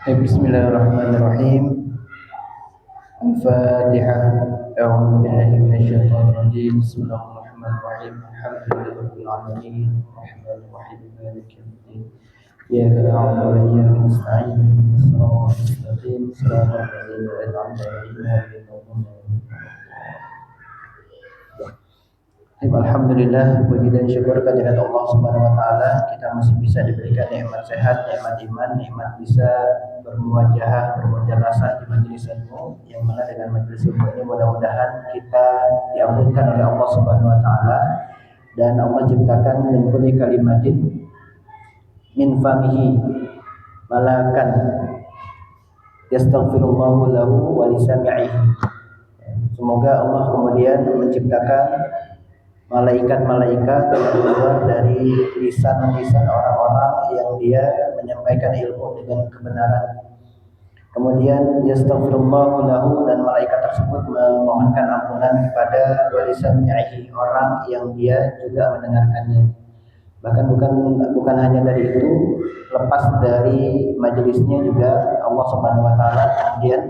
Bismillahirrahmanirrahim. Al-Fatihah. A'udzu billahi minasyaitonir rajim. Bismillahirrahmanirrahim. Alhamdulillahirabbil alamin. Arrahmanir rahim. Maliki yaumiddin. Iyyaka na'budu wa iyyaka nasta'in. Shiratal mustaqim. Shiratal ladzina an'amta 'alaihim ghairil maghdubi 'alaihim. Alhamdulillah, puji dan syukur kehadirat Allah Subhanahu wa taala, kita masih bisa diberikan nikmat sehat, nikmat iman, nikmat bisa bermuajahah, bermujalasah di majelis ilmu, yang mana dengan majelis ilmu ini mudah-mudahan kita diampunkan oleh Allah Subhanahu wa taala, dan Allah ciptakan min kulli kalimatin min famihi malakan yastaghfirullahu lahu wa lisami'ihi. Semoga Allah kemudian menciptakan malaikat-malaikat yang keluar dari lisan-lisan orang-orang yang dia menyampaikan ilmu dengan kebenaran. Kemudian yastaghfirullahu lahu, dan malaikat tersebut memohonkan ampunan kepada walisanyahi, orang yang dia juga mendengarkannya. Bahkan bukan hanya dari itu, lepas dari majelisnya juga Allah Subhanahu wa taala kemudian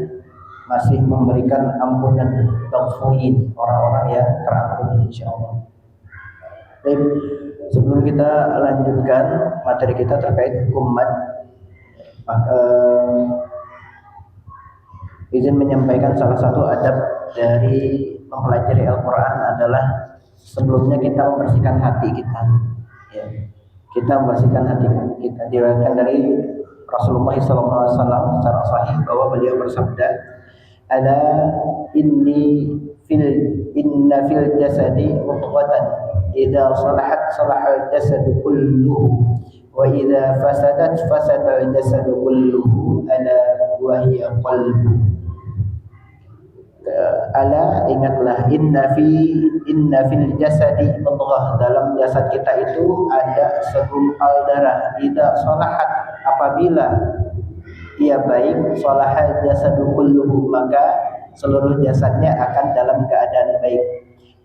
masih memberikan ampunan taufin orang-orang yang terampuni insyaallah. Baik, sebelum kita lanjutkan materi kita terkait hukum mad, izin menyampaikan salah satu adab dari mempelajari Al-Quran adalah sebelumnya kita membersihkan hati kita. Ya, kita membersihkan hati kita. Diriwayatkan dari Rasulullah SAW secara sahih bahwa beliau bersabda, "Ala inna fil jasadi mudghatan idza salahat salahal jasadu kulluhu wa idza fasadat fasadal jasadu kulluhu ala wa hiya qalbu." Ala, ingatlah, inna fil jasadi mudghah, dalam jasad kita itu ada segumpal darah. Idza salahat, apabila ia baik, salahal jasadu kulluhu, maka seluruh jasadnya akan dalam keadaan baik.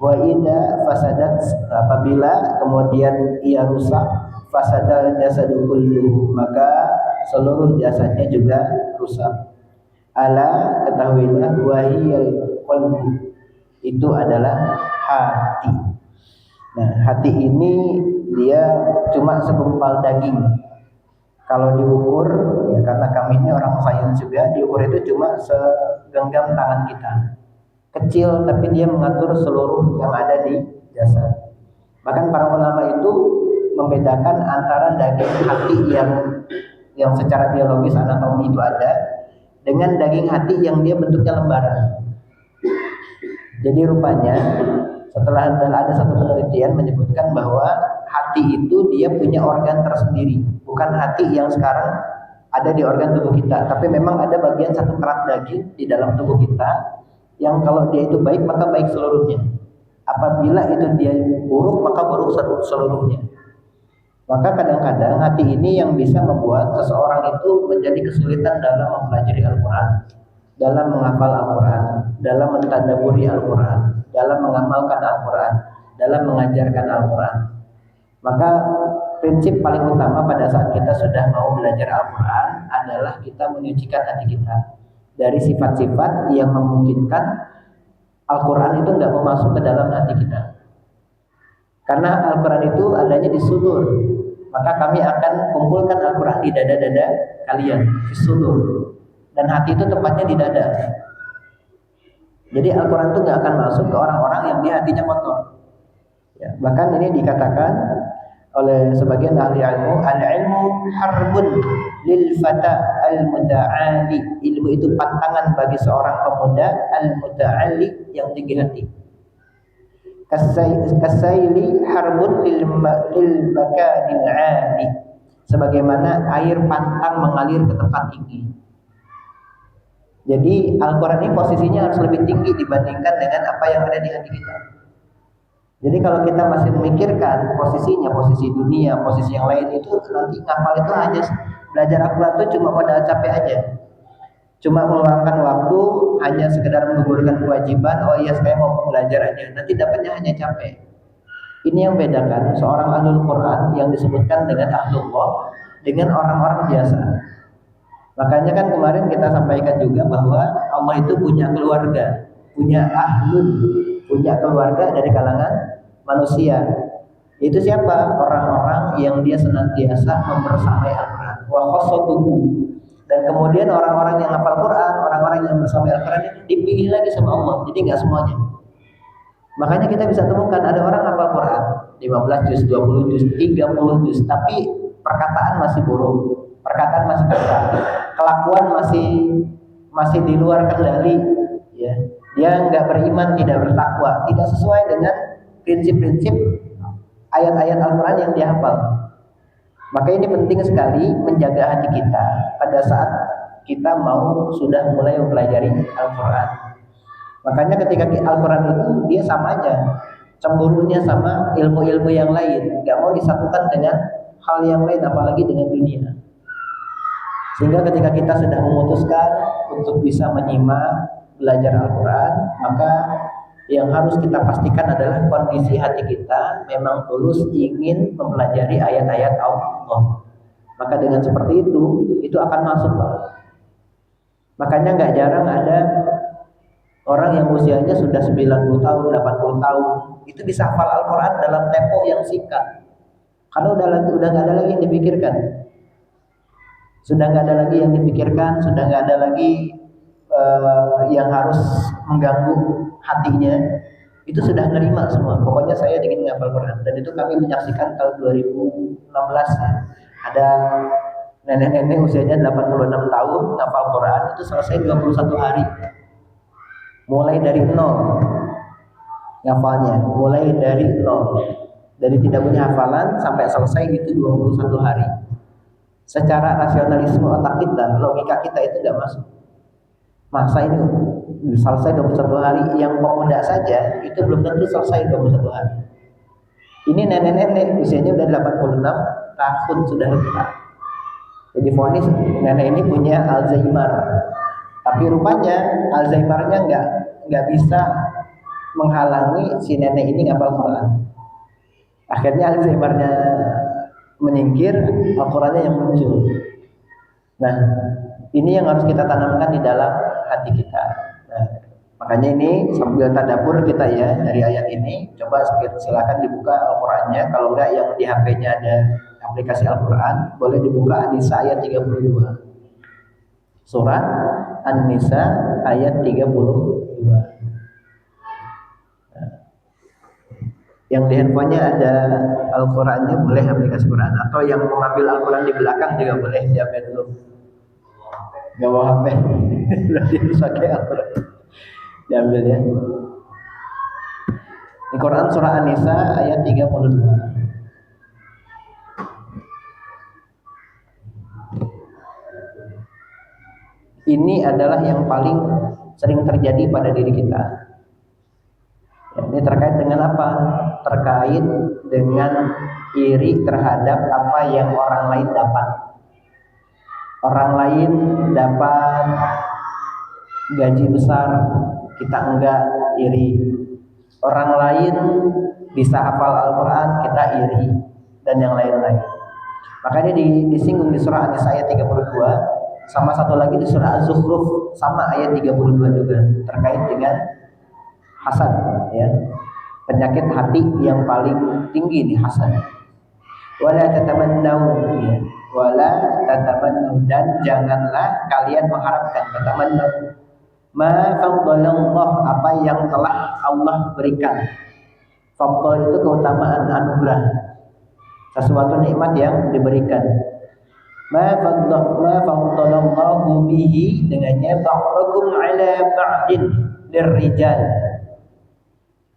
Wa idza fasadat, apabila kemudian ia rusak, fasadal jasadu kulluhu, maka seluruh jasadnya juga rusak. Ala, ketahuilah, wahiyal qalbu, itu adalah hati. Nah, hati ini dia cuma segumpal daging. Kalau diukur, ya karena kami ini orang sains juga, diukur itu cuma segenggam tangan kita. Kecil, tapi dia mengatur seluruh yang ada di jasad. Bahkan para ulama itu membedakan antara daging hati yang secara biologis anatomi itu ada, dengan daging hati yang dia bentuknya lembaran. Jadi rupanya setelah ada satu penelitian menyebutkan bahwa hati itu dia punya organ tersendiri, bukan hati yang sekarang ada di organ tubuh kita, tapi memang ada bagian satu kerat daging di dalam tubuh kita yang kalau dia itu baik maka baik seluruhnya. Apabila itu dia buruk maka buruk seluruhnya. Maka kadang-kadang hati ini yang bisa membuat seseorang itu menjadi kesulitan dalam mempelajari Al-Quran, dalam menghafal Al-Quran, dalam mentadabburi Al-Quran, dalam mengamalkan Al-Quran, dalam mengajarkan Al-Quran. Maka prinsip paling utama pada saat kita sudah mau belajar Al-Quran adalah kita menyucikan hati kita dari sifat-sifat yang memungkinkan Al-Quran itu nggak mau masuk ke dalam hati kita. Karena Al-Quran itu adanya di sudur, maka kami akan kumpulkan Al-Quran di dada-dada kalian, di sudur. Dan hati itu tempatnya di dada. Jadi Al-Quran itu nggak akan masuk ke orang-orang yang dia hatinya kotor. Ya, bahkan ini dikatakan oleh sebagian ahli ilmu, al-ilmu harbun lil fata al-muta'ali. Ilmu itu pantangan bagi seorang pemuda al-muta'ali yang tinggi hati. Kasaili harbun lil makanil 'ali. Sebagaimana air pantang mengalir ke tempat tinggi. Jadi Al-Quran ini posisinya harus lebih tinggi dibandingkan dengan apa yang ada di hati kita. Jadi kalau kita masih memikirkan posisinya, posisi dunia, posisi yang lain, itu nanti ngapal itu hanya belajar Al-Quran itu cuma modal capek aja. Cuma meluangkan waktu hanya sekedar menggugurkan kewajiban. Oh iya, saya mau belajar aja. Nanti dapatnya hanya capek. Ini yang bedakan seorang ahlul Quran yang disebutkan dengan ahlullah dengan orang-orang biasa. Makanya kan kemarin kita sampaikan juga bahwa Allah itu punya keluarga, punya ahlul, punya keluarga dari kalangan manusia. Itu siapa? Orang-orang yang dia senantiasa membersamai Al-Quran. Wa khassatuhu. Dan kemudian orang-orang yang hafal Quran, orang-orang yang bersama Al-Quran itu dipilih lagi sama Allah. Jadi nggak semuanya. Makanya kita bisa temukan ada orang hafal Quran 15 juz, 20 juz, 30 juz, tapi perkataan masih buruk, perkataan masih kasar, kelakuan masih di luar kendali, ya. Dia nggak beriman, tidak bertakwa, tidak sesuai dengan prinsip-prinsip ayat-ayat Al-Quran yang dia hafal. Maka ini penting sekali menjaga hati kita pada saat kita sudah mulai mempelajari Al-Quran. Makanya ketika Al-Quran itu dia sama aja, cemburunya sama ilmu-ilmu yang lain, nggak mau disatukan dengan hal yang lain, apalagi dengan dunia. Sehingga ketika kita sudah memutuskan untuk bisa menyimak belajar Al-Quran, maka yang harus kita pastikan adalah kondisi hati kita memang tulus ingin mempelajari ayat-ayat Allah. Maka dengan seperti itu akan masuk, Pak. Makanya nggak jarang ada orang yang usianya sudah 90 tahun, 80 tahun, itu bisa hafal Al-Quran dalam tempo yang singkat. Karena udah nggak ada lagi yang dipikirkan. Sudah nggak ada lagi yang dipikirkan, sudah nggak ada lagi yang harus mengganggu hatinya. Itu sudah nerima semua. Pokoknya saya ingin menghafal Quran. Dan itu kami menyaksikan tahun 2016 ya. Ada nenek-nenek usianya 86 tahun menghafal Quran itu selesai 21 hari. Mulai dari nol ngafalnya, mulai dari nol. Dari tidak punya hafalan sampai selesai itu 21 hari. Secara rasionalisme otak kita, logika kita itu tidak masuk. Masa ini selesai 21 hari, yang pemuda saja itu belum tentu selesai 21 hari. Ini nenek-nenek usianya udah 86 tahun sudah renta. Jadi vonis nenek ini punya Alzheimer. Tapi rupanya Alzheimernya nggak bisa menghalangi si nenek ini ngapal Quran. Akhirnya Alzheimernya menyingkir, Al-Qurannya yang muncul. Nah, ini yang harus kita tanamkan di dalam hati kita. Nah, makanya ini sambil tadabbur kita ya dari ayat ini, coba silakan dibuka Al-Qurannya. Kalau enggak yang di HP-nya ada aplikasi Al-Quran, boleh dibuka An-Nisa ayat 32. Surah An-Nisa ayat 32. Yang di handphonenya ada Al-Qurannya boleh aplikasi Quran, atau yang mengambil Al-Quran di belakang juga boleh, diambil dulu. Gak bawa HP, berarti pakai Al-Quran, diambil ya. Di Quran surah An-Nisa ayat 32. Ini adalah yang paling sering terjadi pada diri kita. Ya, ini terkait dengan apa? Terkait dengan iri terhadap apa yang orang lain dapat. Orang lain dapat gaji besar, kita enggak, iri. Orang lain bisa hafal Al-Quran, kita iri, dan yang lain-lain. Makanya disinggung di surah An-Nisa ayat 32, sama satu lagi di surah Az-Zukhruf sama ayat 32 juga terkait dengan hasad, ya. Penyakit hati yang paling tinggi di hasad. Wala tatamannau, ya. Wala tatamannau, dan janganlah kalian mengharapkan, tatamannau ma faddalallah, apa yang telah Allah berikan. Fadl itu keutamaan, anugerah, sesuatu nikmat yang diberikan. Ma faddalallahu bihi, dengannya ba'dakum ala ba'din lirrijal.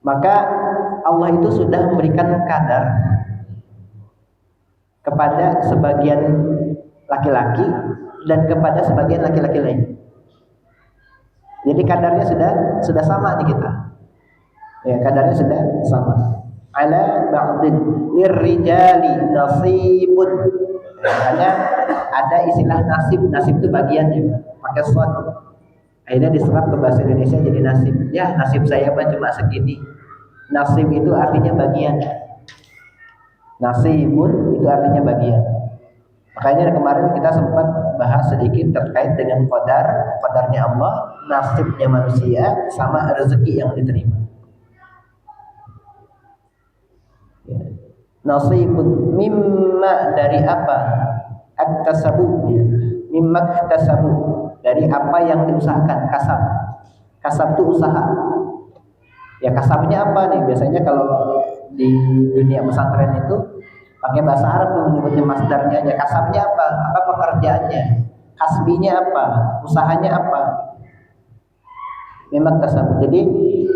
Maka Allah itu sudah memberikan kadar kepada sebagian laki-laki dan kepada sebagian laki-laki lain. Jadi kadarnya sudah sama nih kita. Ya, kadarnya sudah sama. Ala ba'din lirrijali nasibun. Hanya ada istilah nasib. Nasib itu bagiannya, pakai suatu. Akhirnya diserap ke bahasa Indonesia jadi nasib. Ya, nasib saya mah cuma segini. Nasib itu artinya bagian. Nasibun itu artinya bagian. Makanya kemarin kita sempat bahas sedikit terkait dengan qadarnya Allah, nasibnya manusia, sama rezeki yang diterima. Ya. Nasibun mimma, dari apa? Aktasabu, ya. Mimma aktasabu, dari apa yang diusahakan. Kasab itu usaha. Ya, kasabnya apa nih? Biasanya kalau di dunia pesantren itu pakai bahasa Arab tuh menyebutnya masdarnya aja. Kasabnya apa? Apa pekerjaannya? Kasbinya apa? Usahanya apa? Memang kasab. Jadi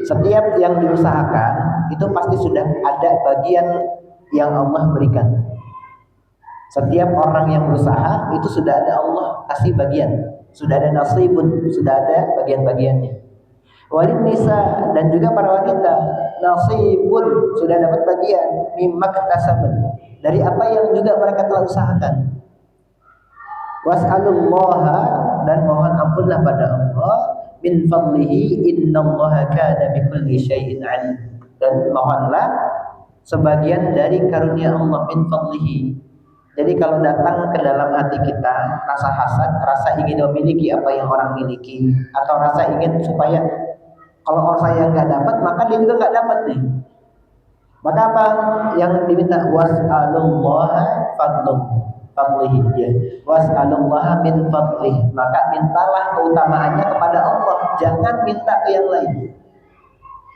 setiap yang diusahakan itu pasti sudah ada bagian yang Allah berikan. Setiap orang yang berusaha itu sudah ada Allah kasih bagian. Sudah ada nasibun, sudah ada bagian-bagiannya. Walid nisa, dan juga para wanita, nasibun, sudah dapat bagian mimma kasabun, dari apa yang juga mereka telah usahakan. Was'alullaha, dan mohon ampunlah pada Allah, min fadlihi innallaha kana bikulli syai'in alim, dan mohonlah sebagian dari karunia Allah, min fadlihi. Jadi kalau datang ke dalam hati kita rasa hasad, rasa ingin memiliki apa yang orang miliki, atau rasa ingin supaya kalau orang saya nggak dapat, maka dia juga nggak dapat nih. Maka apa yang diminta? Was'alullaha fadlihi, ya. Was'alullaha min fadlihi. Maka mintalah keutamaannya kepada Allah, jangan minta ke yang lain.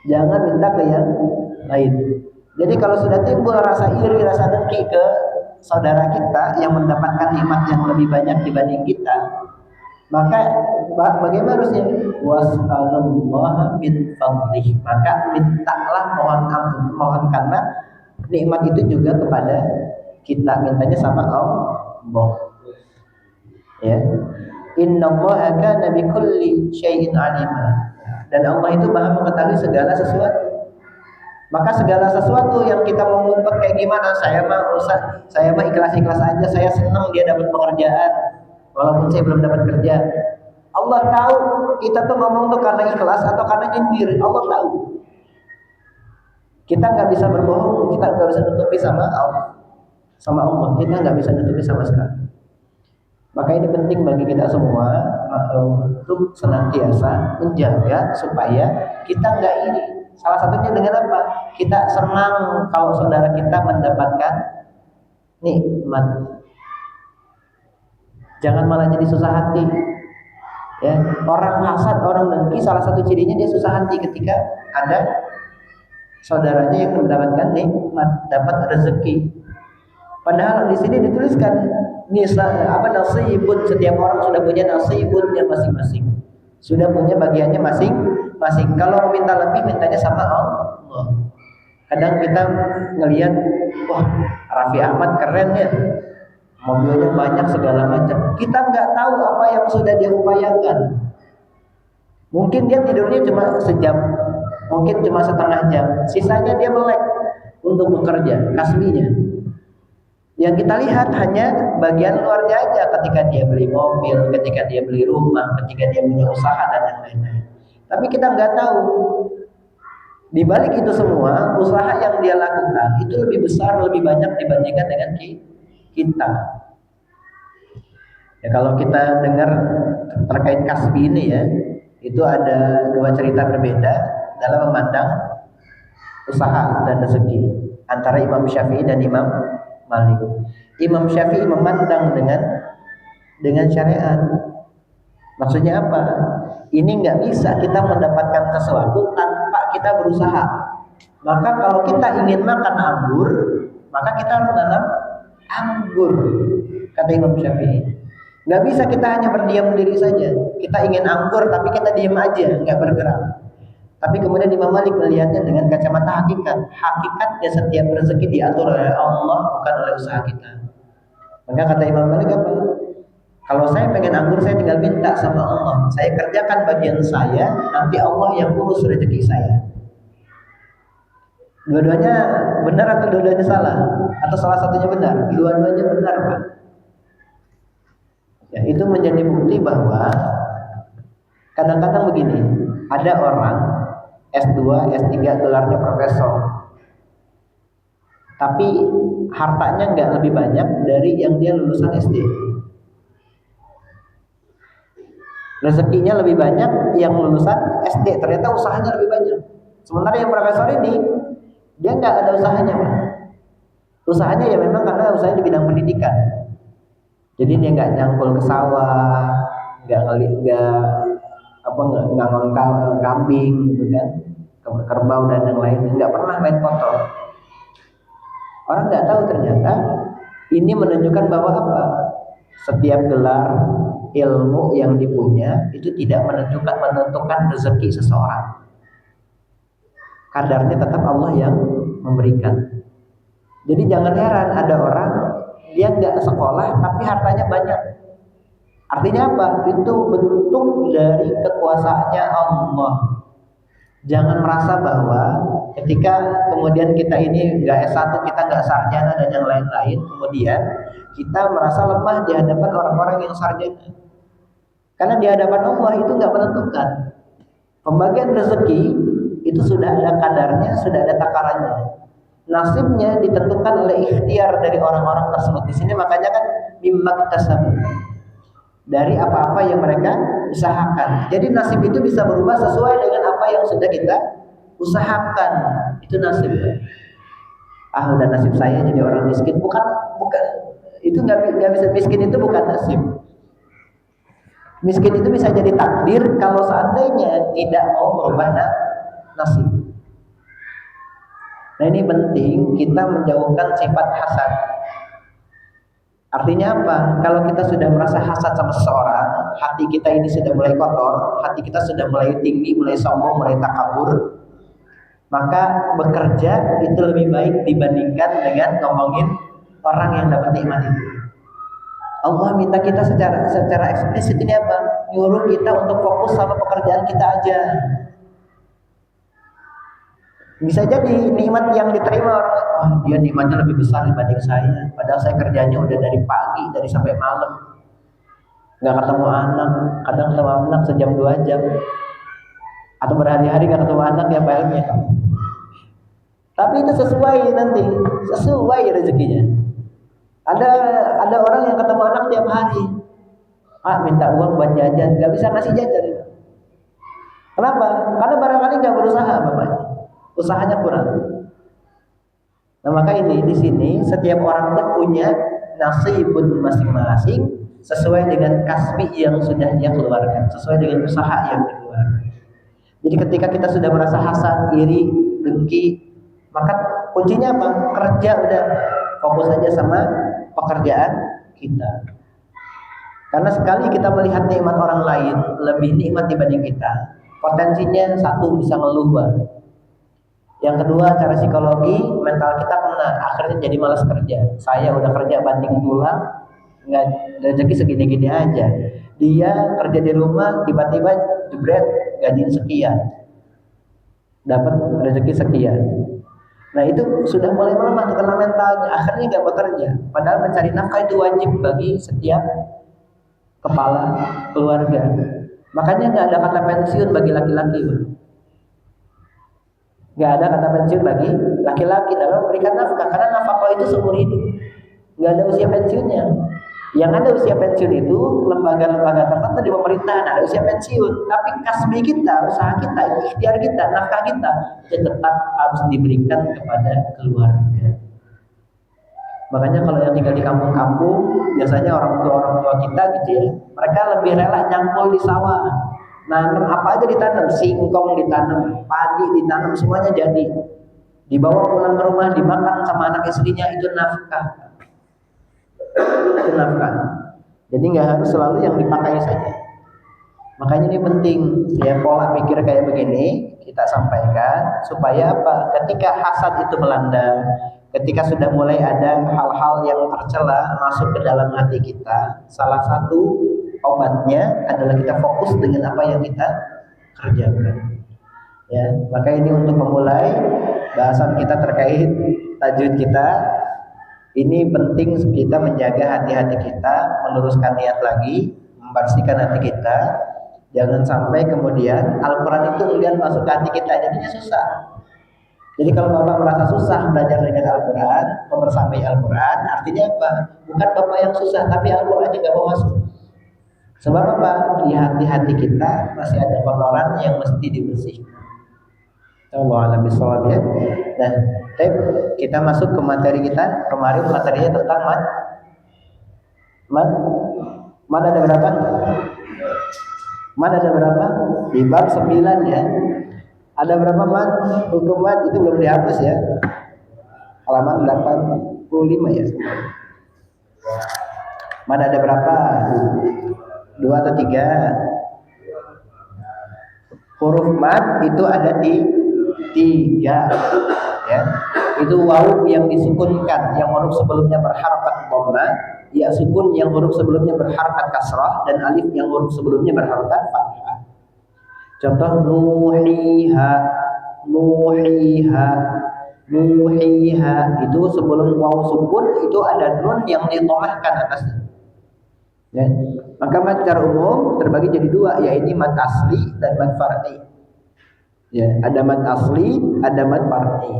Jangan minta ke yang lain. Jadi kalau sudah timbul rasa iri, rasa dengki ke saudara kita yang mendapatkan nikmat yang lebih banyak dibanding kita, maka bagaimana harusnya? Was'alullaha min fadlih, maka mintalah, mohonkanlah nikmat itu juga kepada kita, mintanya sama Allah. Ya. Innallaha kana bikulli syai'in alima, dan Allah itu Maha mengetahui segala sesuatu. Maka segala sesuatu yang kita mau ngumpet kayak gimana, saya mah ikhlas-ikhlas aja, saya senang dia dapat pekerjaan walaupun saya belum dapat kerja. Allah tahu kita tuh ngomong tuh karena ikhlas atau karena nyindir. Allah tahu. Kita nggak bisa berbohong, kita nggak bisa nutupi sama Allah. Kita nggak bisa nutupi sama sekali. Maka ini penting bagi kita semua untuk senantiasa menjaga supaya kita nggak iri. Salah satunya dengan apa? Kita senang kalau saudara kita mendapatkan nikmat. Jangan malah jadi susah hati. Ya, orang hasad, orang dengki, salah satu cirinya dia susah hati ketika ada saudaranya yang mendapatkan nikmat, dapat rezeki. Padahal di sini dituliskan nasibun, setiap orang sudah punya nasibunnya masing-masing. Sudah punya bagiannya masing-masing. Kalau minta lebih, mintanya sama Allah. Kadang kita ngelihat, wah, Raffi Ahmad keren ya, mobilnya banyak segala macam. Kita nggak tahu apa yang sudah dia upayakan. Mungkin dia tidurnya cuma sejam, mungkin cuma setengah jam, sisanya dia melek untuk bekerja, kasbinya. Yang kita lihat hanya bagian luarnya aja, ketika dia beli mobil, ketika dia beli rumah, ketika dia punya usaha dan yang lain-lain. Tapi kita nggak tahu Di balik itu semua, usaha yang dia lakukan itu lebih besar, lebih banyak dibandingkan dengan kita. Ya kalau kita dengar terkait kasbi ini ya, itu ada dua cerita berbeda dalam memandang usaha dan rezeki antara Imam Syafi'i dan Imam Malik. Imam Syafi'i memandang dengan syariat. Maksudnya apa? Ini nggak bisa kita mendapatkan sesuatu tanpa kita berusaha. Maka kalau kita ingin makan anggur, maka kita harus nanam anggur, kata Imam Syafi'i. Nggak bisa kita hanya berdiam diri saja. Kita ingin anggur tapi kita diam aja, nggak bergerak. Tapi kemudian Imam Malik melihatnya dengan kacamata hakikat. Hakikatnya setiap rezeki diatur oleh Allah, bukan oleh usaha kita. Maka kata Imam Malik apa? Kalau saya pengen anggur, saya tinggal minta sama Allah. Saya kerjakan bagian saya, nanti Allah yang urus rezeki saya. Dua-duanya benar atau dua-duanya salah? Atau salah satunya benar? Dua-duanya benar, Pak. Ya, itu menjadi bukti bahwa kadang-kadang begini, ada orang S2, S3 gelarnya profesor, tapi hartanya nggak lebih banyak dari yang dia lulusan SD. Rezekinya lebih banyak yang lulusan SD, ternyata usahanya lebih banyak. Sementara yang profesor ini, dia nggak ada usahanya, Pak. Usahanya ya memang karena usahanya di bidang pendidikan. Jadi dia nggak nyangkul ke sawah, nggak ngangon kambing gitu kan, kerbau dan yang lain, nggak pernah main kotor. Orang nggak tahu ternyata ini menunjukkan bahwa apa? Setiap gelar ilmu yang dipunya itu tidak menentukan rezeki seseorang. Kadarnya tetap Allah yang memberikan. Jadi jangan heran ada orang dia nggak sekolah tapi hartanya banyak. Artinya apa? Itu bentuk dari kekuasaannya Allah. Jangan merasa bahwa ketika kemudian kita ini nggak S1, kita nggak sarjana dan yang lain-lain, kemudian kita merasa lemah di hadapan orang-orang yang sarjana. Karena di hadapan Allah itu nggak menentukan. Pembagian rezeki itu sudah ada kadarnya, sudah ada takarannya. Nasibnya ditentukan oleh ikhtiar dari orang-orang tersebut. Di sini makanya kan mimma iktasabu, dari apa-apa yang mereka usahakan. Jadi nasib itu bisa berubah sesuai dengan apa yang sudah kita usahakan. Itu nasib. Udah nasib saya jadi orang miskin. Bukan. Itu nggak bisa. Miskin itu bukan nasib. Miskin itu bisa jadi takdir kalau seandainya tidak mau merubah nasib. Nah ini penting kita menjauhkan sifat hasad. Artinya apa? Kalau kita sudah merasa hasad sama seseorang, hati kita ini sudah mulai kotor, hati kita sudah mulai tinggi, mulai sombong, mulai takabur, maka bekerja itu lebih baik dibandingkan dengan ngomongin orang yang dapat nikmat itu. Allah minta kita secara eksplisit ini apa? Nyuruh kita untuk fokus sama pekerjaan kita aja. Bisa jadi nikmat yang diterima orang, dia nikmatnya lebih besar dibanding saya. Padahal saya kerjanya udah dari pagi, dari sampai malam. Nggak ketemu anak, kadang ketemu anak sejam 2 jam. Atau berhari-hari nggak ketemu anak ya filenya. Tapi itu sesuai rezekinya. Ada orang yang ketemu anak tiap hari. Minta uang buat jajan, nggak bisa ngasih jajan. Kenapa? Karena barangkali nggak berusaha bapaknya. Usahanya kurang. Nah maka ini di sini setiap orang itu punya nasibun masing-masing sesuai dengan kasbi yang sudah dia keluarkan, sesuai dengan usaha yang dikeluarkan. Jadi ketika kita sudah merasa hasad, iri, dengki, maka kuncinya apa? Kerja udah, fokus aja sama pekerjaan kita. Karena sekali kita melihat nikmat orang lain lebih nikmat dibanding kita, potensinya satu bisa ngeluh banget. Yang kedua, cara psikologi, mental kita kena, akhirnya jadi malas kerja. Saya udah kerja banting tulang, nggak rezeki segini-gini aja. Dia kerja di rumah, tiba-tiba jebret gaji sekian, dapat rezeki sekian. Nah itu sudah mulai melemah tuh karena mentalnya, akhirnya nggak bekerja. Padahal mencari nafkah itu wajib bagi setiap kepala keluarga. Makanya nggak ada kata pensiun bagi laki-laki. Nggak ada kata pensiun bagi laki-laki dalam memberikan nafkah, karena nafkah itu seumur hidup, nggak ada usia pensiunnya. Yang ada usia pensiun itu lembaga-lembaga tertentu di pemerintahan ada usia pensiun, tapi kasbi kita, usaha kita, ikhtiar kita, nafkah kita itu tetap harus diberikan kepada keluarga. Makanya kalau yang tinggal di kampung-kampung, biasanya orang tua kita gitu ya, mereka lebih rela nyangkul di sawah. Nanam apa aja ditanam, singkong ditanam, padi ditanam, semuanya jadi. Dibawa pulang ke rumah, dimakan sama anak istrinya, itu nafkah. Itu nafkah. Jadi nggak harus selalu yang dipakai saja. Makanya ini penting ya, pola pikir kayak begini kita sampaikan supaya apa? Ketika hasad itu melanda, ketika sudah mulai ada hal-hal yang tercela masuk ke dalam hati kita, salah satu obatnya adalah kita fokus dengan apa yang kita kerjakan. Ya, maka ini untuk memulai bahasan kita terkait tajwid kita. Ini penting kita menjaga hati-hati kita, meluruskan niat lagi, membersihkan hati kita. Jangan sampai kemudian Al-Quran itu kemudian masuk ke hati kita, jadinya susah. Jadi kalau Bapak merasa susah belajar dengan Al-Quran, membersamai Al-Quran, artinya apa? Bukan Bapak yang susah, tapi Al-Quran juga mau masuk. Sebab apa? Di hati-hati kita masih ada kotoran yang mesti dibersihkan. Allah alam bisawab ya. Nah, kita masuk ke materi kita. Kemarin materinya tentang mad ada berapa? Mad ada berapa? Di bab 9 ya. Ada berapa mad? Hukum mad itu belum dihapus ya. Halaman 85 ya. Mad ada berapa? 2 atau 3? Huruf mad itu ada di 3 ya. Itu wawu yang disukunkan, yang huruf sebelumnya berharakat dhamma, ya sukun yang huruf sebelumnya berharakat kasrah, dan alif yang huruf sebelumnya berharakat fathah. Contoh nuhiha, nuhiha, nuhiha, itu sebelum wawu sukun itu ada nun yang ditomahkan atasnya. Ya. Maka mad secara umum terbagi jadi 2, yaitu mad asli dan mad far'i. Ya, ada mad asli, ada mad far'i.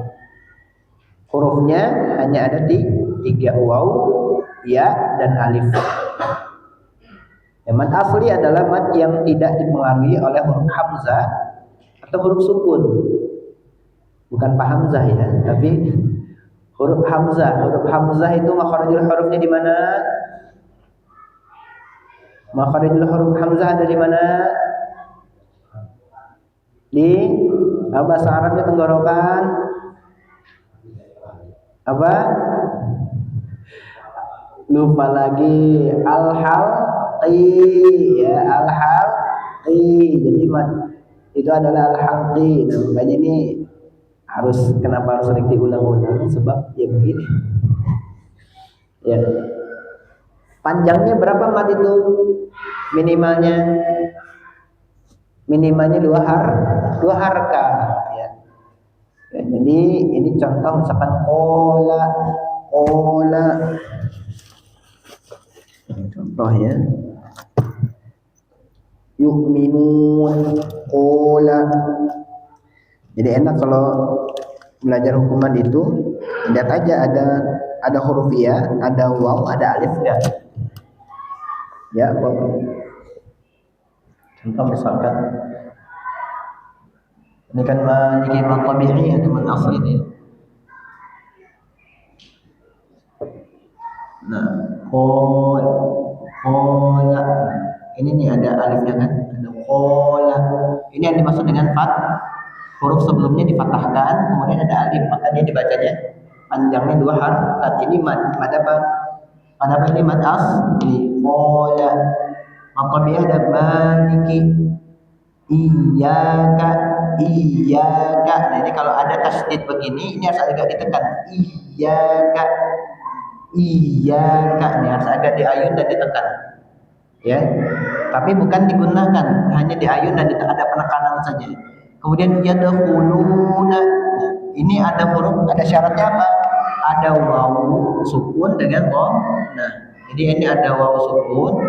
Hurufnya hanya ada di 3, wawu, ya, dan alif. Ya, mad asli adalah mad yang tidak dipengaruhi oleh huruf hamzah atau huruf sukun. Bukan pak hamzah ya, tapi huruf hamzah. Huruf hamzah itu makharijul hurufnya di mana? Makharijul huruf hamzah ada di mana? Di bahasa Arabnya tenggorokan apa? Lupa lagi. Al-halqi ya, al-halqi. Jadi itu adalah al-halqi. Nah, makanya ini kenapa harus sering diulang-ulang, sebab ya begini. Ya. Panjangnya berapa mad itu? Minimalnya 2 harka ya. Ya, jadi ini contoh misalkan kola contoh ya, yu'minun kola. Jadi enak kalau belajar hukuman itu, lihat aja ada huruf ya, ada waw, ada alif enggak ya. Contoh misalkan ini kan memiliki mad tabi'i atau mad asli ini. Nah, kola. Ini nih ada alifnya kan? Ada kola. Ini yang dimaksud dengan fat. Huruf sebelumnya difathahkan, kemudian ada alif, makanya dibacanya panjangnya 2 harakat. Ini mad apa? Mad apa ini? Mad asli. Kola. Mad tabi'i ada maliki. Iyyaka. Nah ini kalau ada tasydid begini, ini harus agak ditekan. Iyyaka. Ini harus agak diayun dan ditekan. Ya. Tapi bukan digunakan, hanya diayun dan ada penekanan saja. Kemudian yadkhuluna. Ini ada huruf, ada syaratnya apa? Ada wawu sukun dengan dhamma. Nah, jadi ini ada wawu sukun.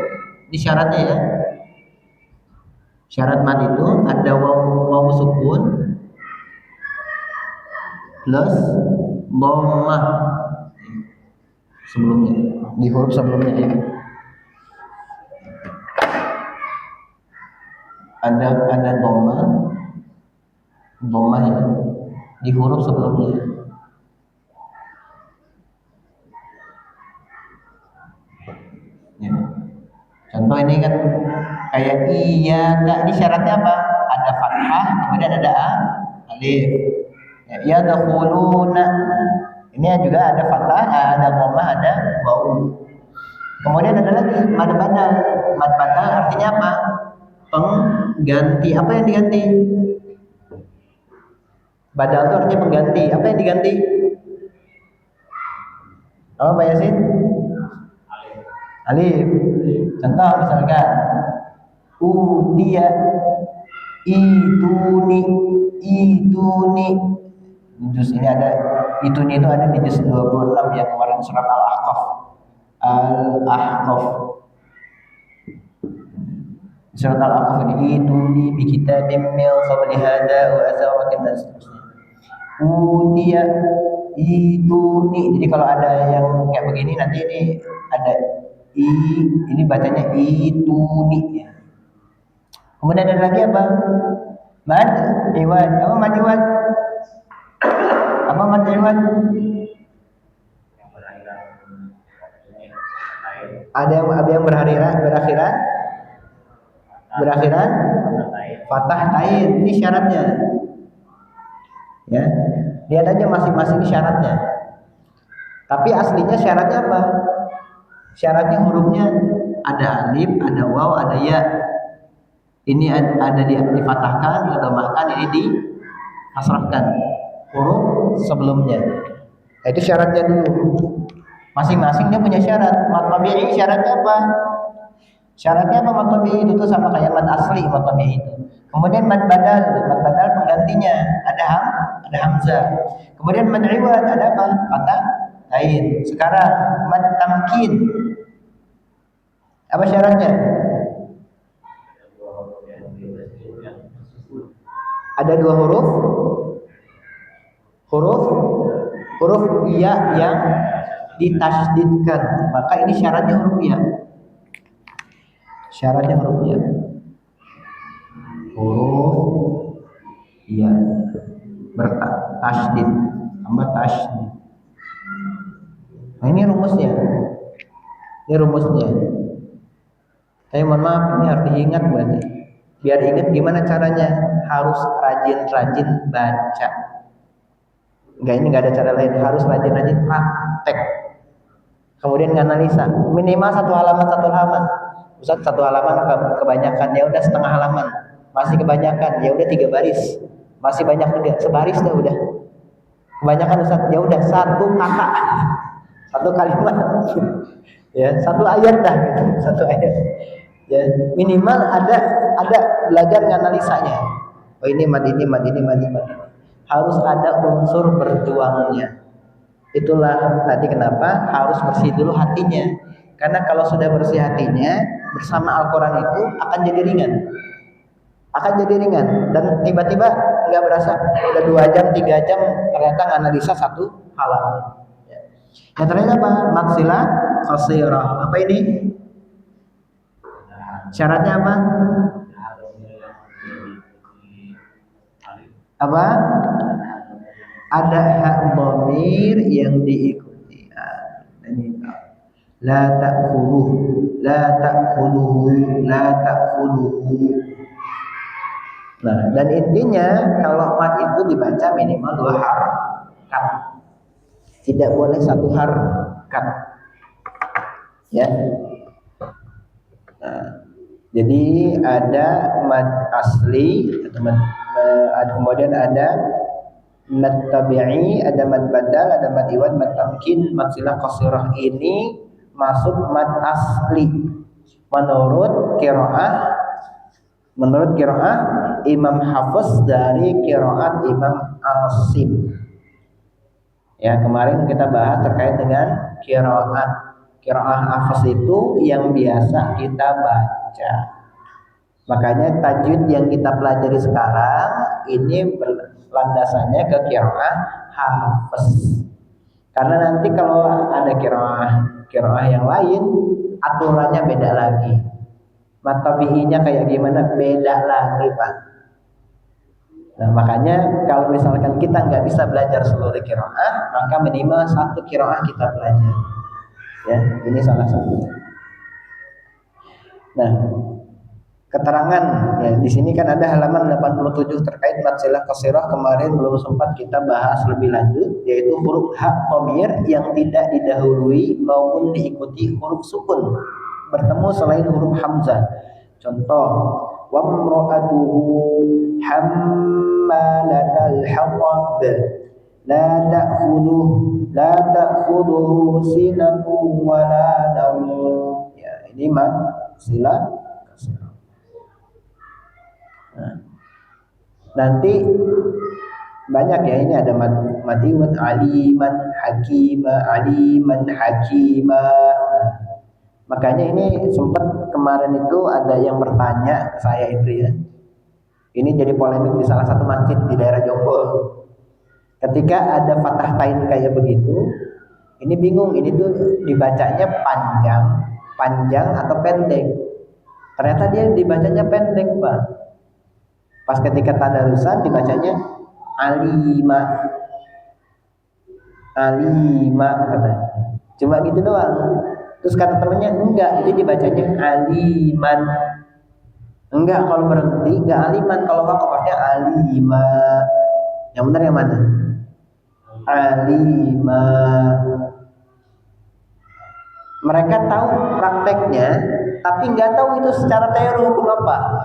Ini syaratnya ya. Syarat mad itu ada wawu sukun plus dhammah sebelumnya, di huruf sebelumnya ya. Ada dhammah ya di huruf sebelumnya. Ya. Contoh ini kan kayak iya, ini syaratnya apa? Ada fathah, kemudian ada alif. Ya, yadkhuluna. Ini juga ada fathah, ada dhammah, ada waw. Kemudian ada lagi mad badal. Mad badal artinya apa? Pengganti. Apa yang diganti? Badal itu artinya pengganti. Apa yang diganti? Apa Pak Yasin? Alif. Contoh misalkan dia ituni juz ini ada ituni itu ada di juz 26 ya, kemarin surat Al-Ahqaf. Surat Al-Ahqaf ini ituni bi kitabim min qabli hadza wa azaratin dan seterusnya. Dia ituni. Jadi kalau ada yang kayak begini nanti ini ada ini bacanya ituni ya. Kemudian ada lagi apa? Mad iwad. Apa mad iwad? Apa mad iwad? Ada yang berakhiran fathah tain. Ini syaratnya. Ya. Lihat aja masing-masing syaratnya. Tapi aslinya syaratnya apa? Syaratnya hurufnya ada alif, ada waw, ada ya. Ini ada difathahkan, didhammahkan, ini dikasrahkan huruf sebelumnya. Nah, itu syaratnya dulu. Masing-masing dia punya syarat. Mad tabi'i syaratnya apa? Syaratnya apa mad tabi'i itu tuh sama kayak mad asli mad tabi'i itu. Kemudian mad badal penggantinya ada hamzah. Kemudian mad iwad ada apa? Fathah tain. Sekarang mad tamkin. Apa syaratnya? Ada dua huruf iya yang ditasydidkan, maka ini syaratnya huruf iya. Huruf iya bertasydid, tambah tasydid. Nah, ini rumusnya. Tapi mohon maaf, ini harus diingat berarti. Biar ingat gimana caranya, harus rajin-rajin baca. Ini nggak ada cara lain, harus rajin-rajin praktek. Kemudian nganalisa, minimal satu halaman. Ustaz, satu halaman kebanyakan, ya udah setengah halaman. Masih kebanyakan, ya udah 3 baris. Masih banyak juga, sebaris dah udah. Kebanyakan Ustaz, ya udah 1 kata, 1 kalimat. Ya, 1 ayat dah gitu, 1 ayat. Ya, minimal ada belajar nganalisanya. Oh ini mad ini. Harus ada unsur berjuangnya. Itulah tadi kenapa harus bersih dulu hatinya. Karena kalau sudah bersih hatinya bersama Al-Qur'an itu akan jadi ringan. Dan tiba-tiba nggak berasa udah 2 jam 3 jam ternyata nganalisa 1 halaman. Yang terakhir apa? Maksilah qasirah. Apa ini? Syaratnya apa? Apa? Ada hak dhamir yang diikuti. Ini la ta'khuluhu. Nah, dan intinya kalau mad itu dibaca minimal 2 harakat. Tidak boleh 1 harakat. Ya. Nah, jadi ada mad asli, kemudian ada mad tabi'i, ada mad badal, ada mad iwad, mad tamkin, mad silah qasirah. Ini masuk mad asli menurut qiraah Imam Hafiz dari qiraat Imam Asim. Ya, kemarin kita bahas terkait dengan qiraah Hafiz itu yang biasa kita baca. Makanya tajwid yang kita pelajari sekarang ini landasannya ke qiraah hafs. Karena nanti kalau ada qiraah yang lain, aturannya beda lagi. Matabi'inya kayak gimana beda lagi, Pak. Nah, makanya kalau misalkan kita nggak bisa belajar seluruh qiraah, maka minimal satu qiraah kita belajar. Ya, ini salah satu. Nah, keterangan ya di sini kan ada halaman 87 terkait mad silah qasirah, kemarin belum sempat kita bahas lebih lanjut, yaitu huruf ha dhamir yang tidak didahului maupun diikuti huruf sukun bertemu selain huruf hamzah. Contoh, wa imra'atuhu hammalatal hatab la ta'khudhuhu sinatun wa la nawm. Ya, ini mad silah qasirah. Nah, nanti banyak ya, ini ada madiwan aliman hakima. Makanya ini sempat kemarin itu ada yang bertanya ke saya itu ya. Ini jadi polemik di salah satu masjid di daerah Jonggol. Ketika ada fathah tain kayak begitu, ini bingung ini tuh dibacanya panjang atau pendek. Ternyata dia dibacanya pendek, Pak. Pas ketika tadarusan dibacanya alima katanya. Cuma gitu doang. Terus kata temennya enggak, itu dibacanya aliman. Enggak, kalau berhenti enggak aliman, kalau wakafnya alima. Yang benar yang mana? Alima. Mereka tahu prakteknya, tapi enggak tahu itu secara teori hukum apa.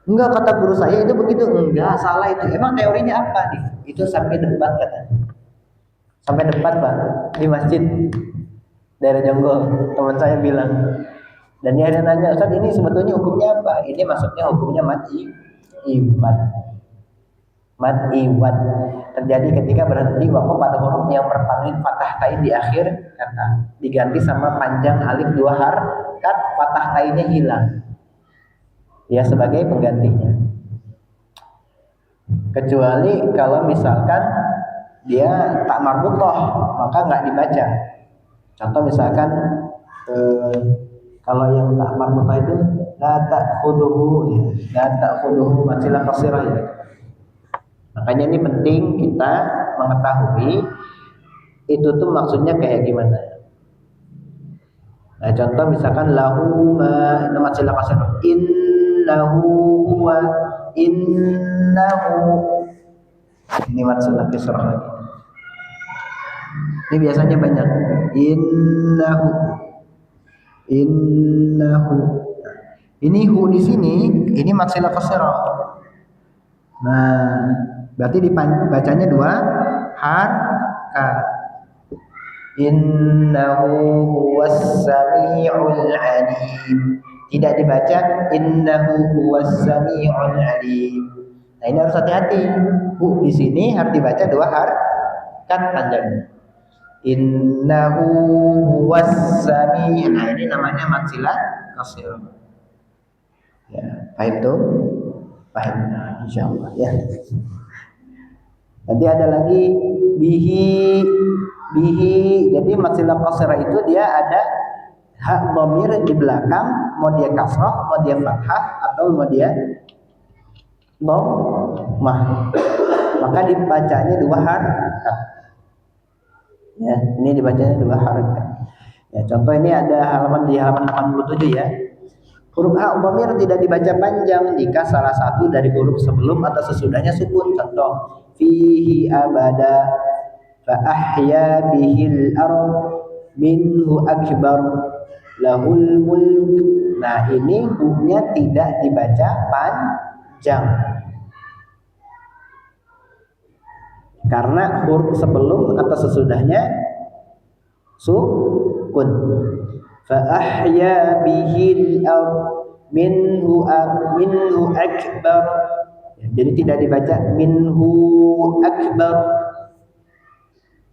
Enggak, kata guru saya itu begitu. Enggak, salah itu. Emang teorinya apa nih? Itu sampai debat katanya. Sampai debat, Pak, di masjid daerah Jonggol. Teman saya bilang. Dan dia ada nanya, Ustaz, ini sebetulnya hukumnya apa? Ini maksudnya hukumnya mad iwad. Terjadi ketika berhenti wakaf pada huruf yang berpangling fathah tain di akhir kata. Diganti sama panjang alif 2 harakat, fathah tainnya hilang. Ya, sebagai penggantinya. Kecuali kalau misalkan dia tak marbutah, maka nggak dibaca. Contoh misalkan kalau yang tak marbutah itu la ta'khuduhu masilah qasirah ya. Makanya ini penting kita mengetahui itu tuh maksudnya kayak gimana. Nah, contoh misalkan lahu ma, itu masilah qasirah. Innahu ini masilah qasirah lagi. Ini biasanya banyak innahu. Ini hu di sini, ini maksilah qasirah. Nah, berarti dibacanya 2 harakat. Innahu huwas samiul alim. Tidak dibaca innahu huwas samiul alim. Nah, ini harus hati-hati. Hu di sini harus dibaca 2 harakat panjangnya. Innahu huwas sami'. Nah, ini namanya maksilah qasirah. Ya, paham tuh? Paham, insyaallah ya. Nanti ada lagi bihi. Jadi maksilah qasirah itu dia ada hak dhamir di belakang, mau dia kasrah, mau dia fathah, atau mau dia dhammah. Maka dibacanya 2 harakat. Ya, ini dibacanya 2 harakat. Ya, contoh ini ada halaman 87 ya. Huruf ha dhamir tidak dibaca panjang jika salah satu dari huruf sebelum atau sesudahnya sukun. Contoh, fihi abada fa ahya bihil ard minhu akbar lahul mulk. Nah, ini hurufnya tidak dibaca panjang. Karena huruf sebelum atau sesudahnya sukun. Fa ahya bihil ard minhu akbar. Jadi tidak dibaca minhu akbar.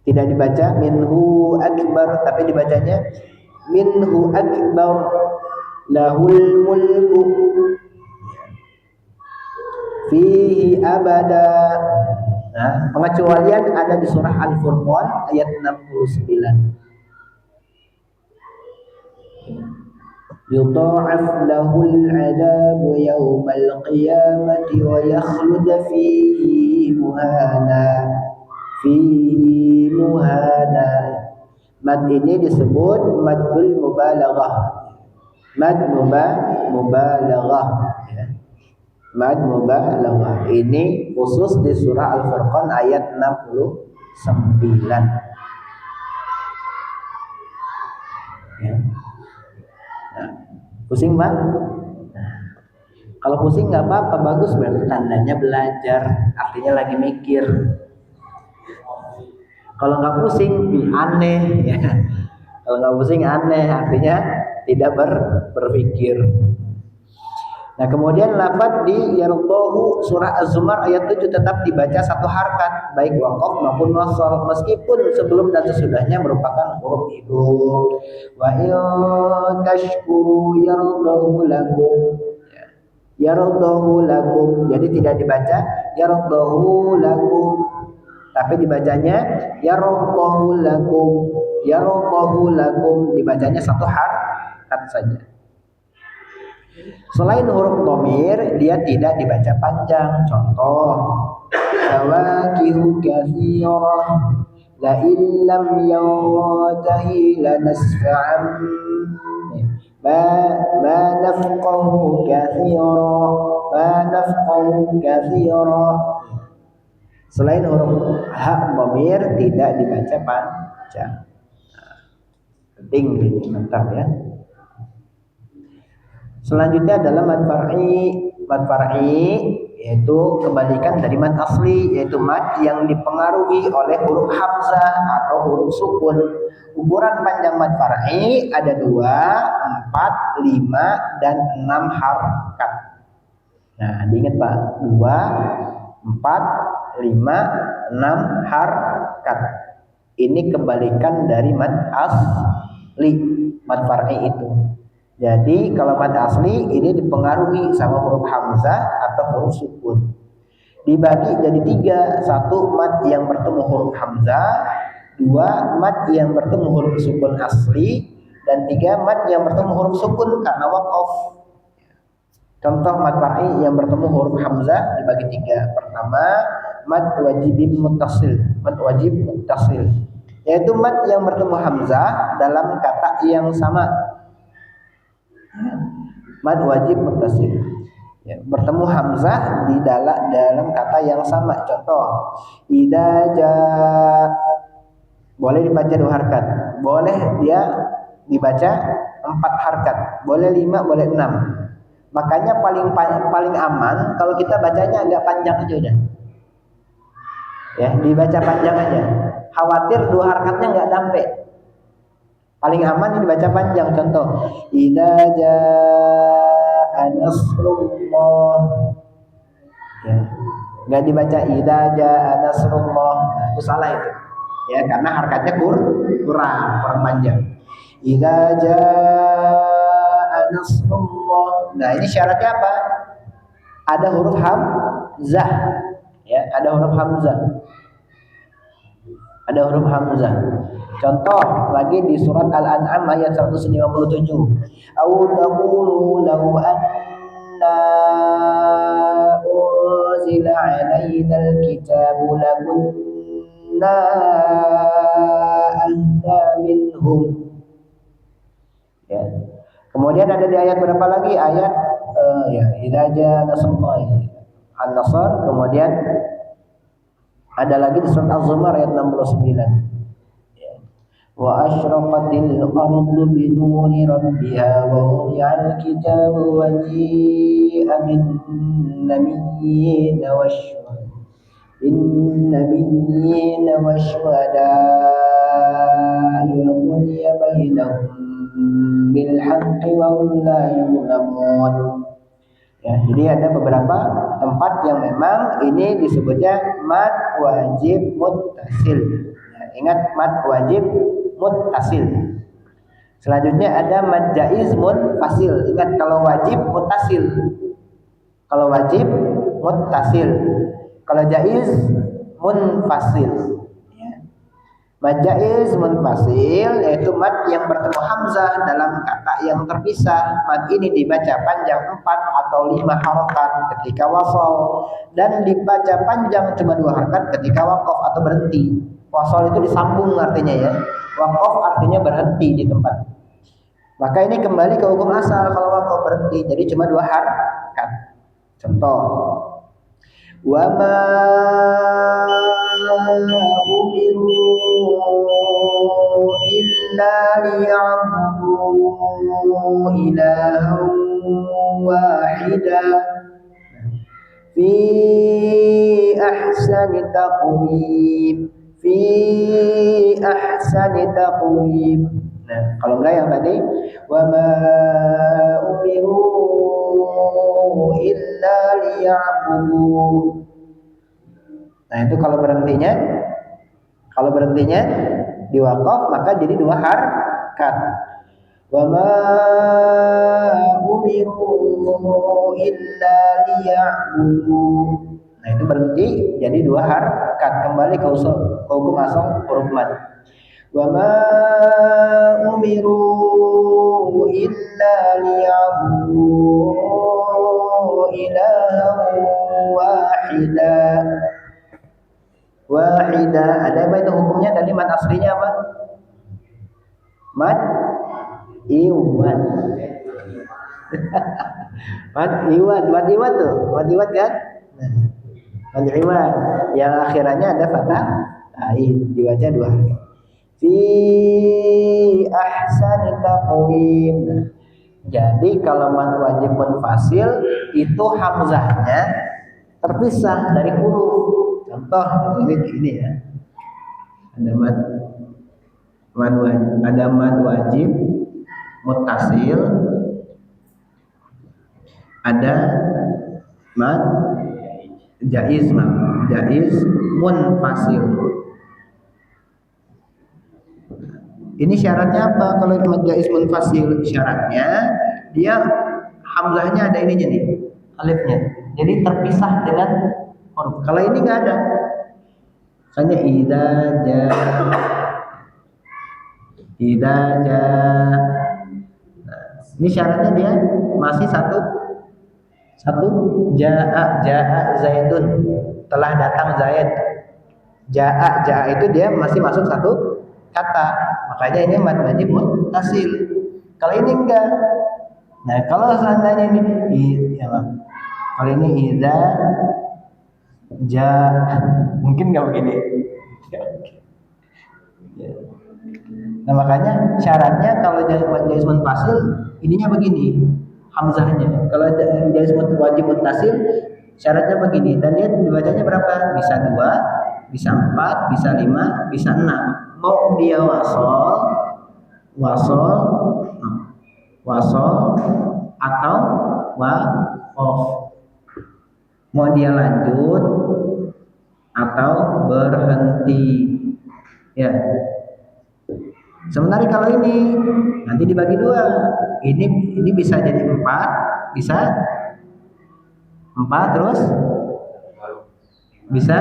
Tidak dibaca minhu akbar, tapi dibacanya minhu akbar lahul mulku. fihi abada. Nah, pengecualian ada di surah Al-Furqan ayat 69. Yudha'af lahul 'adabu yawmal qiyamati wa yakhlud fihi muhana. Fihi muhana. Mad ini disebut madul mubalaghah. Mubalaghah. Mad mubalaghah ini khusus di surah Al-Furqan ayat 69. Ya. Nah, pusing Pak? Kalau pusing nggak apa-apa, bagus, berarti tandanya belajar, artinya lagi mikir. Kalau nggak pusing, aneh ya. Kalau nggak pusing aneh, artinya tidak berpikir. Nah, kemudian lafaz di yardahu surah Az-Zumar ayat 7 tetap dibaca satu harkat, baik waqaf maupun wasal, meskipun sebelum dan sesudahnya merupakan huruf hidup. Wa in tashkuru yardahu lakum. Yardahu lakum. Jadi tidak dibaca yardahu lakum, tapi dibacanya yardahu lakum. Yardahu lakum dibacanya satu harkat saja. Selain huruf dhamir, dia tidak dibaca panjang. Contoh, fawakihu katsirah, la illam yantahi lanasfa'an ma nafqahu katsirah, ma nafqahu katsirah. Selain huruf ha dhamir tidak dibaca panjang. Penting ini, mantap ya. Selanjutnya adalah mad far'i. Mad far'i yaitu kebalikan dari mad asli, yaitu mad yang dipengaruhi oleh huruf hamzah atau huruf sukun. Ukuran panjang mad far'i ada 2, 4, 5, dan 6 harkat. Nah, diingat Pak, 2, 4, 5, 6 harkat. Ini kebalikan dari mad asli, mad far'i itu. Jadi kalau mad asli ini dipengaruhi sama huruf hamzah atau huruf sukun. Dibagi jadi 3, 1 mad yang bertemu huruf hamzah, 2 mad yang bertemu huruf sukun asli, dan 3 mad yang bertemu huruf sukun karena waqaf. Contoh mad far'i yang bertemu huruf hamzah dibagi 3. Pertama, mad wajib muttasil. Mad wajib muttasil yaitu mad yang bertemu hamzah dalam kata yang sama. Mad wajib muttasil ya, bertemu hamzah di dalam kata yang sama. Contoh, idza jaa boleh dibaca 2 harkat, boleh dia dibaca 4 harkat, boleh 5, boleh 6. Makanya paling aman kalau kita bacanya agak panjang aja udah. Ya, dibaca panjang aja. Khawatir 2 harkatnya nggak sampai. Paling aman dibaca panjang. Contoh, idza jaa nasrullah. Ya, nggak dibaca idza jaa nasrullah. Nah, itu salah itu. Ya, karena harkatnya kurang panjang. Idza jaa nasrullah. Nah, ini syaratnya apa? Ada huruf hamzah. Ya, ada huruf hamzah. Ada huruf hamzah. Contoh lagi di surat Al-An'am ayat 157. Au taqulu law anna unzila 'alaina al-kitabu lakunna ahda minhum. Ya. Kemudian ada di ayat berapa lagi? Ayat idza jaa nasrullahi an-nasr. Kemudian ada lagi di surat Az-Zumar ayat 69. Wa asyraqatil ardu bi nuri rabbiha wa wudi'al kitabu wa ji'a bin nabiyyin wasyuhada'i wa qudiya bainahum bil haqqi wa hum la yuzlamun. Ya, jadi ada beberapa tempat yang memang ini disebutnya mad wajib muttasil. Ya, ingat mad wajib muttasil. Selanjutnya ada mad jaiz munfasil. Ingat kalau wajib muttasil. Kalau wajib muttasil. Kalau jaiz munfasil. Mad jaiz munfasil yaitu mad yang bertemu hamzah dalam kata yang terpisah. Mad ini dibaca panjang 4 atau 5 harokat ketika wasol, dan dibaca panjang cuma 2 harokat ketika waqaf atau berhenti. Wasol itu disambung artinya ya. Waqaf artinya berhenti di tempat. Maka ini kembali ke hukum asal kalau waqaf berhenti, jadi cuma 2 harokat. Contoh, wa ma umiru illa liya'budu ilahan wahida fi ahsani taqwim, fi ahsani taqwim. Nah, kalau enggak yang tadi wa ma umiru illa liya'budu. Nah, itu kalau berhentinya di waqaf maka jadi 2 harkat. Wa ma umiru illa liya'budu. Nah, itu berhenti jadi 2 harkat, kembali ke hukum asal huruf mad. Wa ma umiru illa liya'budu ilahan wahida. Ada apa itu hukumnya? Tadi mad aslinya apa? Mad iwad. Mad iwad tuh. Mad iwad kan? Mad iwad yang akhirannya ada fathah ain, dibaca 2 kali. Fi ahsani taqwim. Jadi kalau mad wajib munfasil itu hamzahnya terpisah dari huruf. Contoh ini ya. Ada mad wajib muttasil, ada mad jaiz munfasil. Ini syaratnya apa? Kalau mad jaiz munfasil, syaratnya dia hamzahnya ada ininya nih, alifnya. Jadi terpisah dengan huruf. Kalau ini nggak ada. Misalnya idza ja. Nah, ini syaratnya dia masih satu jaa zaidun, telah datang Zaid. Jaa itu dia masih masuk satu kata. Makanya ini mad wajib muttasil. Kalau ini enggak. Nah, kalau seandainya ini kalau ini idza ja, mungkin nggak begini. Nah, makanya syaratnya kalau jaiz munfasil ininya begini, hamzahnya. Kalau jaiz wajib muttasil syaratnya begini, dan dia dibacanya berapa? Bisa 2, bisa 4, bisa 5, bisa 6. Mau dia wasol atau waqaf. Mau dia lanjut atau berhenti. Ya. Sementara kalau ini nanti dibagi 2. Ini bisa jadi 4, bisa 4 terus bisa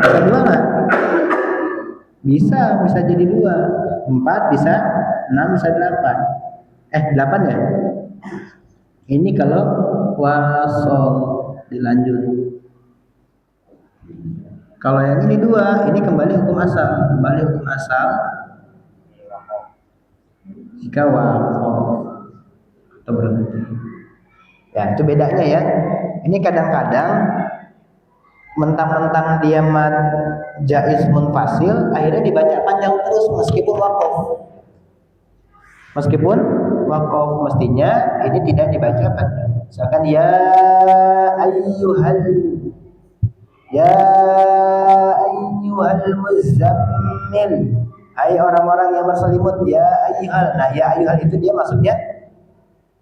2 nggak? Bisa jadi 2. 4 bisa 6 bisa 8. 8 ya? Ini kalau wasol dilanjut. Kalau yang ini 2, ini kembali hukum asal. Jika waqaf atau berhenti. Ya, itu bedanya ya. Ini kadang-kadang mentang-mentang dia mad jaiz munfasil, akhirnya dibaca panjang terus meskipun waqaf. Mestinya ini tidak dibaca panjang. Misalkan ya ayyuhal muzammil, hai orang-orang yang berselimut, ya ayyuhal. Nah, ya ayyuhal itu dia maksudnya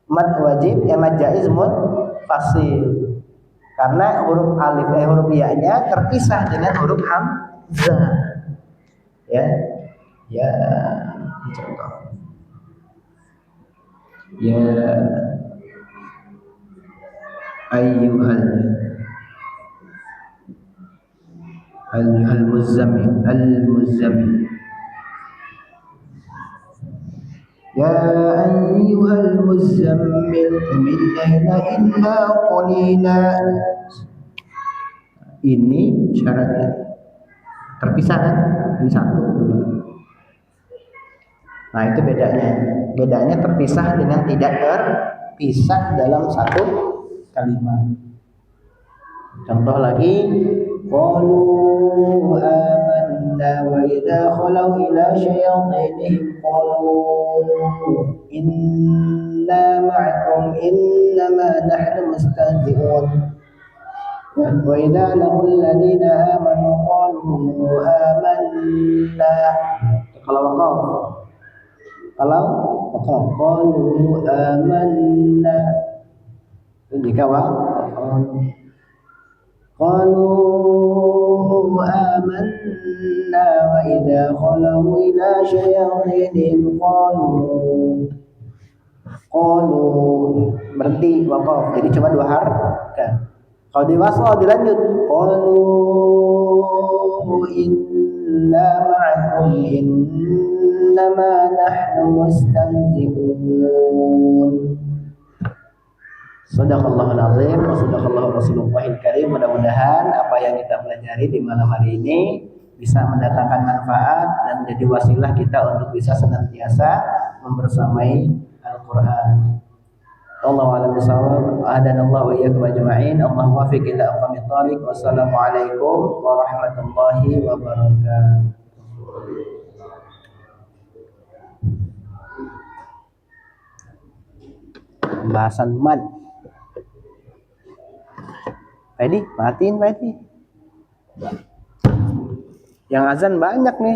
mad wajib, mad jaiz munfasil. Karena huruf ya-nya terpisah dengan huruf hamzah. Ya. Contoh. Ya ayyuhal. Al-Muzammil. Al-Muzammil. Ya ayyuhal muzammil qumil laila illa qalila. Ini syaratnya terpisah kan? Ini satu, dua. Nah itu bedanya. Bedanya terpisah dengan tidak terpisah dalam satu kalimat. Contoh lagi, qalu amanna wa idza khalau ila syayatinihim qalu inna ma'akum innama nahnu mustahzi'un wa idza laqul ladina amanu qalu amanna. Kalau waqaf qalu amanna. Jika قالوا آمنا وإذا خلوا إلى شياطينهم قالوا berhenti waqaf, jadi cuma dua harakat. Kalau di wasal dilanjut qalu inna ma'akum innama nahnu mustahzi'un. Shadaqallahul azim wa shadaqallahu rasulullahil karim. Mudah-mudahan apa yang kita pelajari di malam hari ini bisa mendatangkan manfaat dan jadi wasilah kita untuk bisa senantiasa membersamai Al-Qur'an. Allahu a'lam bishawab. Ahadanallahu wa iyyakum ajma'in. Allahu waffiq ila aqwamit thariq. Wassalamualaikum warahmatullahi wabarakatuh. Pembahasan mad. Pak Edi, matiin Pak Edi. Yang azan banyak nih.